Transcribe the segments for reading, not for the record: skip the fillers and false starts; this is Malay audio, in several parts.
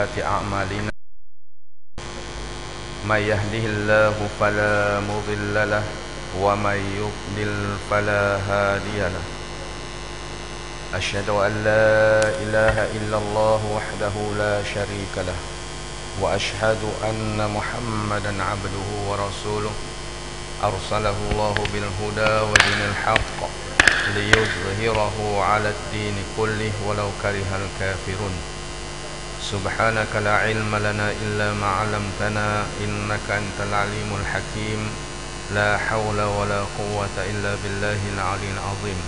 أعمالنا من يهده الله فلا مضل له ومن يضلل فلا هادي له أشهد أن لا إله إلا الله وحده لا شريك له وأشهد أن محمدا عبده ورسوله أرسله الله بالهدى ودين الحق ليظهره على الدين كله ولو كره الكافرون سبحانك لا علم لنا إلا ما علمتنا إنك أنت العليم الحكيم لا حول ولا قوة إلا بالله العلي العظيم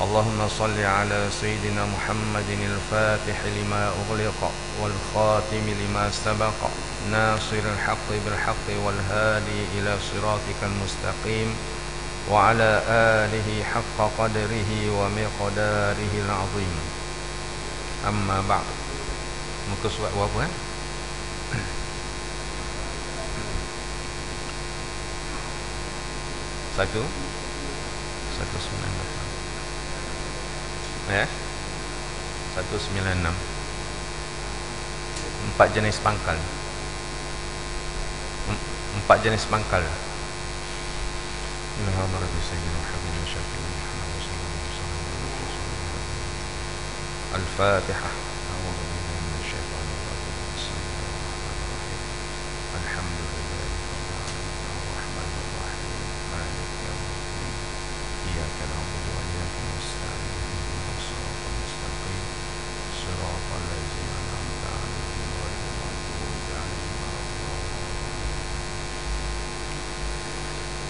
اللهم صل على سيدنا محمد الفاتح لما أغلق والخاتم لما سبق ناصر الحق بالحق والهادي إلى صراطك المستقيم وعلى آله حق قدره ومقداره العظيم أما بعد muka surat berapa Satu 196 empat jenis pangkal Al-Fatihah.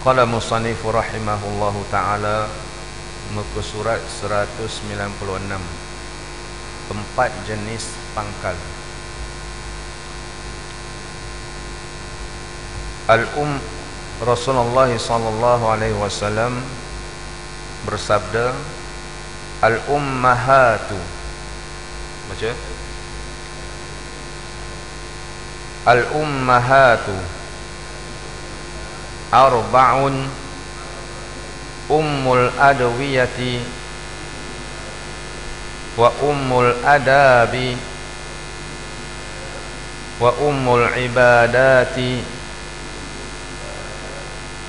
Qala musannifu rahimahullahu ta'ala, muka surat 196, empat jenis pangkal. Rasulullah sallallahu alaihi wasallam bersabda, al-ummahatu, baca, al-ummahatu arba'un ummul adwiyati wa ummul adabi wa ummul ibadati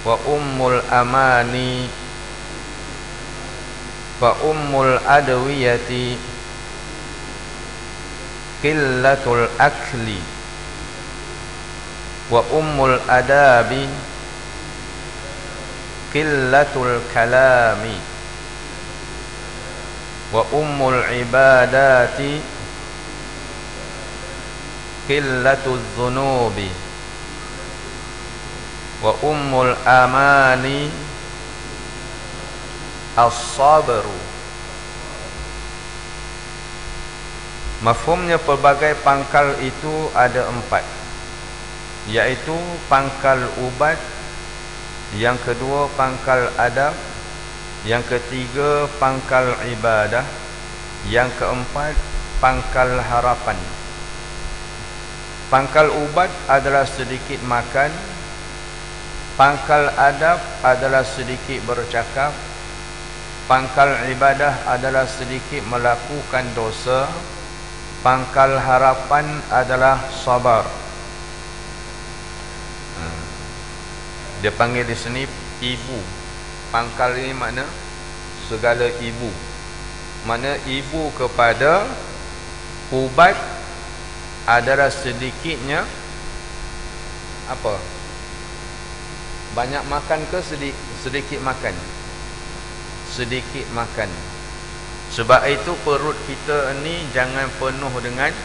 wa ummul amani wa ummul adwiyati qillatul akli wa ummul adabi qillatul kalami wa ummul ibadati qillatul dhunubi wa ummul amani as-sabru. Mafhumnya pelbagai pangkal itu ada empat, yaitu pangkal ubat, yang kedua pangkal adab, yang ketiga pangkal ibadah, yang keempat pangkal harapan. Pangkal ubat adalah sedikit makan, pangkal adab adalah sedikit bercakap, pangkal ibadah adalah sedikit melakukan dosa, pangkal harapan adalah sabar. Dia panggil di sini ibu. Pangkal ini makna segala ibu. Makna ibu kepada ubat adalah sedikitnya apa? Banyak makan ke sedikit makan? Sedikit makan. Sebab itu perut kita ni jangan penuh dengan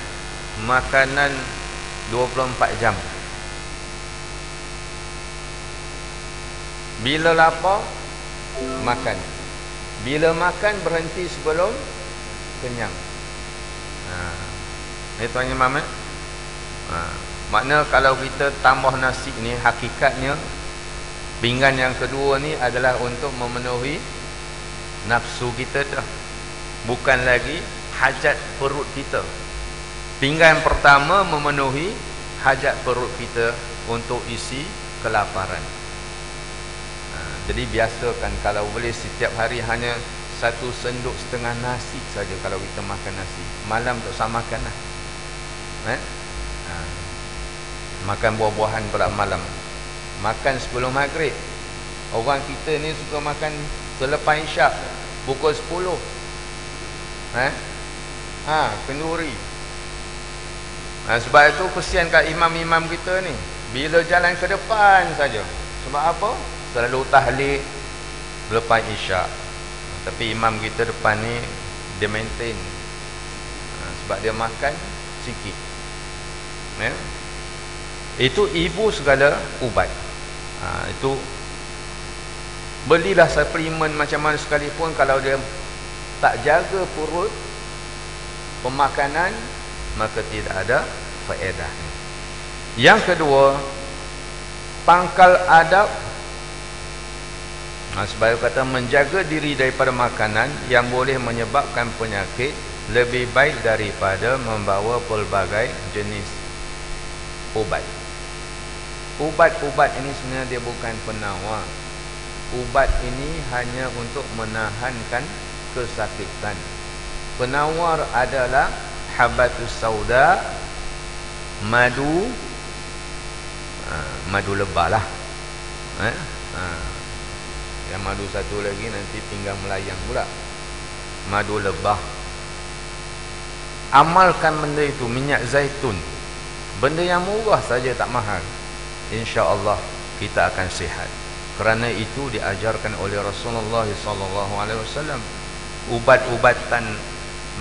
makanan 24 jam. Bila lapar, makan. Bila makan, berhenti sebelum kenyang. Ini tuan imam, makna kalau kita tambah nasi ni, hakikatnya pinggan yang kedua ni adalah untuk memenuhi nafsu kita dah, bukan lagi hajat perut kita. Pinggan pertama memenuhi hajat perut kita untuk isi kelaparan. Jadi biasakan kalau boleh setiap hari hanya 1,5 sendok nasi saja kalau kita makan nasi. Malam tak usah makan lah. Makan buah-buahan pada malam, makan sebelum maghrib. Orang kita ni suka makan selepas isyak pukul 10. Kenduri. Sebab itu kesian kat imam-imam kita ni, bila jalan ke depan saja. Sebab apa? Selalu tahlil lepas isyak. Tapi imam kita depan ni dia maintain, sebab dia makan sikit. Itu ibu segala ubat. Itu belilah suplemen macam mana sekalipun, kalau dia tak jaga perut, pemakanan, maka tidak ada faedahnya. Yang kedua, pangkal adab. Sebab kata menjaga diri daripada makanan yang boleh menyebabkan penyakit lebih baik daripada membawa pelbagai jenis ubat. Ubat-ubat ini sebenarnya dia bukan penawar. Ubat ini hanya untuk menahankan kesakitan. Penawar adalah habatus sauda, madu, madu lebah lah. Yang madu satu lagi nanti pinggang melayang pula. Madu lebah. Amalkan benda itu, minyak zaitun. Benda yang murah saja, tak mahal. InsyaAllah kita akan sihat. Kerana itu diajarkan oleh Rasulullah SAW. Ubat-ubatan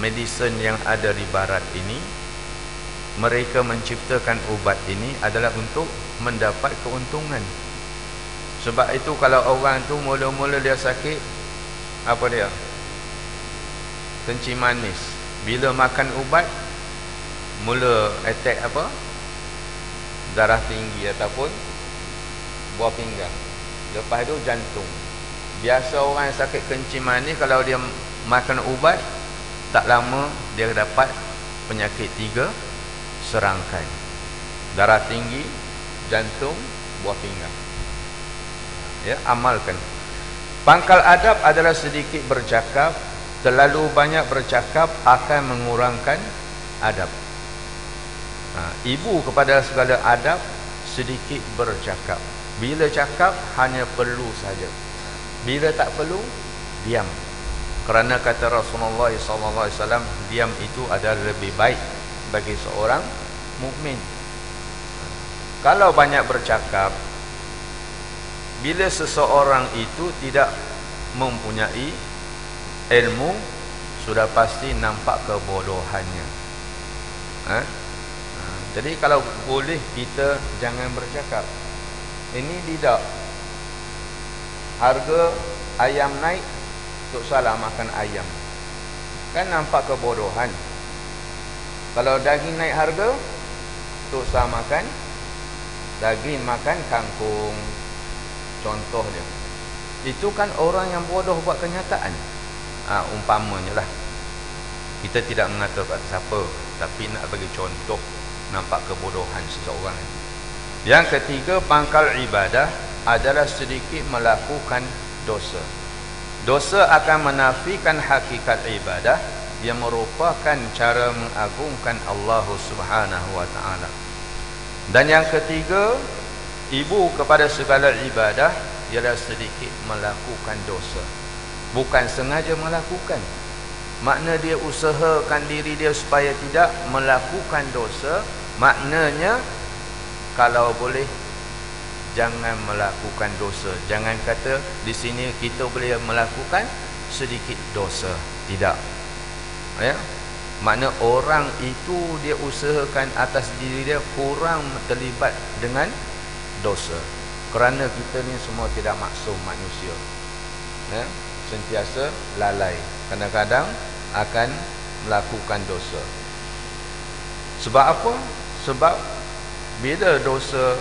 medicine yang ada di barat ini, mereka menciptakan ubat ini adalah untuk mendapat keuntungan. Sebab itu kalau orang tu mula-mula dia sakit, apa dia? Kencing manis. Bila makan ubat, mula attack apa? Darah tinggi ataupun buah pinggang. Lepas tu jantung. Biasa orang yang sakit kencing manis, kalau dia makan ubat, tak lama dia dapat penyakit 3 serangkai. Darah tinggi, jantung, buah pinggang. Amalkan. Pangkal adab adalah sedikit bercakap. Terlalu banyak bercakap akan mengurangkan adab. Ibu kepada segala adab, sedikit bercakap. Bila cakap hanya perlu saja. Bila tak perlu, diam. Kerana kata Rasulullah SAW, diam itu adalah lebih baik bagi seorang mukmin. Kalau banyak bercakap, bila seseorang itu tidak mempunyai ilmu, sudah pasti nampak kebodohannya. Jadi kalau boleh kita jangan bercakap. Ini tidak. Harga ayam naik, tak salah makan ayam. Kan nampak kebodohan. Kalau daging naik harga, tak salah makan daging, makan kangkung. Contohnya, itu kan orang yang bodoh buat kenyataan. Umpamanya lah, kita tidak mengatakan siapa, tapi nak bagi contoh nampak kebodohan seseorang. Yang ketiga, pangkal ibadah adalah sedikit melakukan dosa. Dosa akan menafikan hakikat ibadah yang merupakan cara mengagungkan Allah Subhanahu wa taala. Dan yang ketiga, ibu kepada segala ibadah ialah sedikit melakukan dosa. Bukan sengaja melakukan. Makna dia usahakan diri dia supaya tidak melakukan dosa. Maknanya kalau boleh jangan melakukan dosa. Jangan kata di sini kita boleh melakukan sedikit dosa. Tidak. Makna orang itu dia usahakan atas diri dia kurang terlibat dengan dosa. Kerana kita ni semua tidak maksum manusia. Sentiasa lalai. Kadang-kadang akan melakukan dosa. Sebab apa? Sebab bila dosa,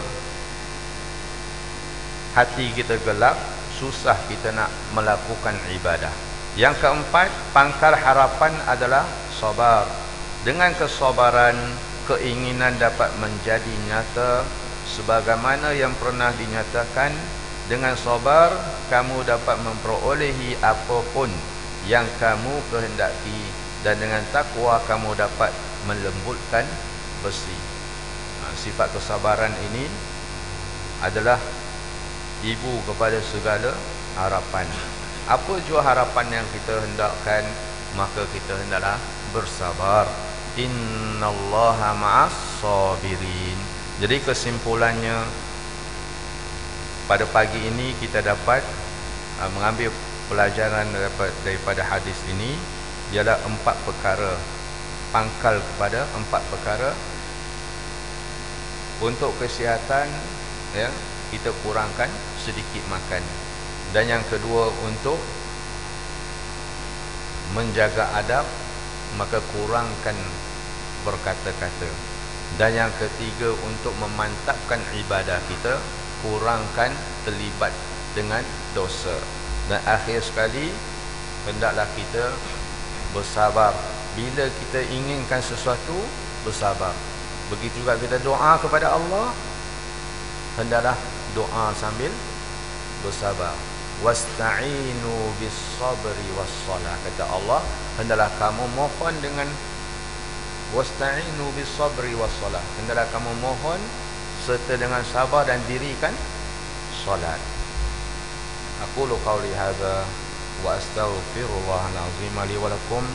hati kita gelap, susah kita nak melakukan ibadah. Yang keempat, pangkal harapan adalah sabar. Dengan kesabaran, keinginan dapat menjadi nyata sebagaimana yang pernah dinyatakan. Dengan sabar, kamu dapat memperolehi apapun yang kamu kehendaki, dan dengan takwa kamu dapat melembutkan besi. Sifat kesabaran ini adalah ibu kepada segala harapan. Apa jua harapan yang kita hendakkan, maka kita hendaklah bersabar. Innallaha ma'as sabirin. Jadi kesimpulannya, pada pagi ini kita dapat mengambil pelajaran daripada hadis ini, ialah 4 perkara, pangkal kepada 4 perkara. Untuk kesihatan, ya, kita kurangkan sedikit makan. Dan yang kedua, untuk menjaga adab, maka kurangkan berkata-kata. Dan yang ketiga, untuk memantapkan ibadah kita, kurangkan terlibat dengan dosa. Dan akhir sekali, hendaklah kita bersabar. Bila kita inginkan sesuatu, bersabar. Begitu juga kita doa kepada Allah, hendaklah doa sambil bersabar. Wasta'inu bis-sabri was-salah. Kata Allah, hendaklah kamu mohon dengan wasta'inu bis-sabri was-salah. Hendaklah kamu mohon serta dengan sabar dan dirikan solat. Aqulu qawli hadza wa astaghfirullahal azim li wa lakum.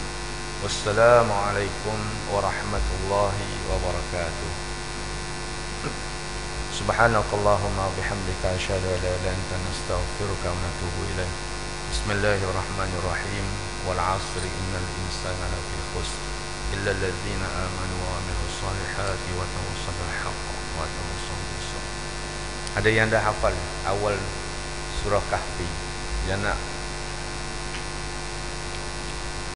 Wassalamu alaikum warahmatullahi wabarakatuh. Subhanakallahumma bihamdika asyhadu an la ilaha illa anta nastaghfiruka wa natubu ilaik. Bismillahirrahmanirrahim. Wal 'asri innal insana lafi khusr illa alladzina amanu wa 'amilus solihati wa tawassaw bil haqqi wa tawassaw bis sabr. Ada yang dah hafal awal surah Kahfi? Yang nak